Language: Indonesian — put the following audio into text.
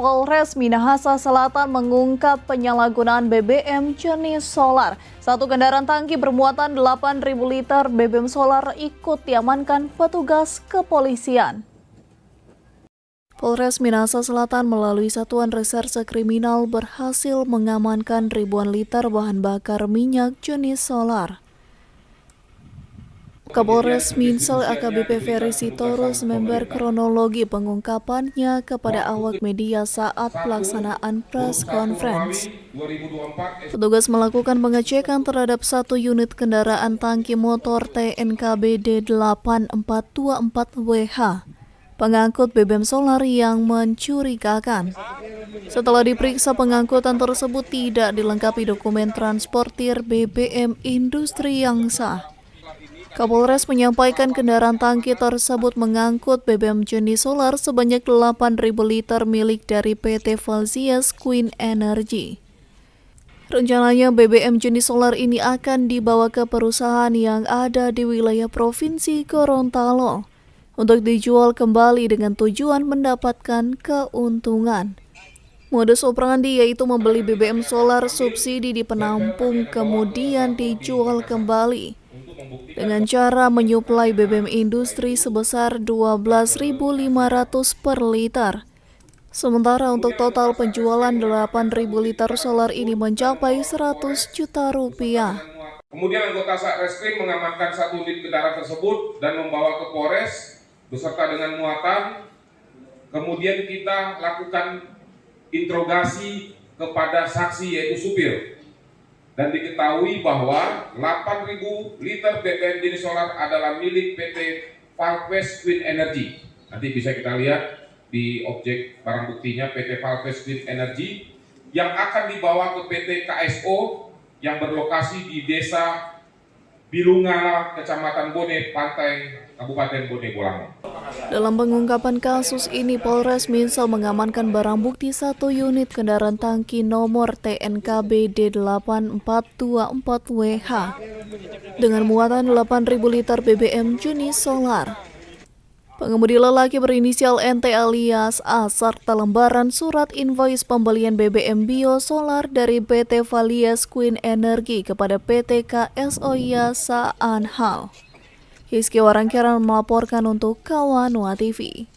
Polres Minahasa Selatan mengungkap penyalahgunaan BBM jenis solar. Satu kendaraan tangki bermuatan 8.000 liter BBM solar ikut diamankan petugas kepolisian. Polres Minahasa Selatan melalui Satuan Reserse Kriminal berhasil mengamankan ribuan liter bahan bakar minyak jenis solar. Kapolres Minsel AKBP Ferry Sitorus member kronologi pengungkapannya kepada awak media saat pelaksanaan press conference. Petugas melakukan pengecekan terhadap satu unit kendaraan tangki motor TNKB D8424WH, pengangkut BBM solar yang mencurigakan. Setelah diperiksa, pengangkutan tersebut tidak dilengkapi dokumen transportir BBM industri yang sah. Kapolres menyampaikan kendaraan tangki tersebut mengangkut BBM jenis solar sebanyak 8.000 liter milik dari PT Valsius Queen Energy. Rencananya BBM jenis solar ini akan dibawa ke perusahaan yang ada di wilayah Provinsi Gorontalo untuk dijual kembali dengan tujuan mendapatkan keuntungan. Modus operandi yaitu membeli BBM solar subsidi di penampung kemudian dijual kembali dengan cara menyuplai BBM industri sebesar 12.500 per liter. Sementara untuk total penjualan 8.000 liter solar ini mencapai 100 juta rupiah. Kemudian anggota Satreskrim mengamankan satu unit kendaraan tersebut dan membawa ke Polres beserta dengan muatan. Kemudian kita lakukan interogasi kepada saksi yaitu supir. Dan diketahui bahwa 8.000 liter BBM jenis solar adalah milik PT Valsius Queen Energy. Nanti bisa kita lihat di objek barang buktinya PT Valsius Queen Energy yang akan dibawa ke PT KSO yang berlokasi di Desa Bilunga, Kecamatan Bone, Pantai, Kabupaten Bone Bolango. Dalam pengungkapan kasus ini, Polres Minsel mengamankan barang bukti satu unit kendaraan tangki nomor TNKB D8424WH dengan muatan 8.000 liter BBM jenis solar. Pengemudi lelaki berinisial NT alias A serta lembaran surat invoice pembelian BBM bio solar dari PT Valsius Queen Energy kepada PT KSO Yasa Anhal. Hizki Warangkeran melaporkan untuk Kawanua TV.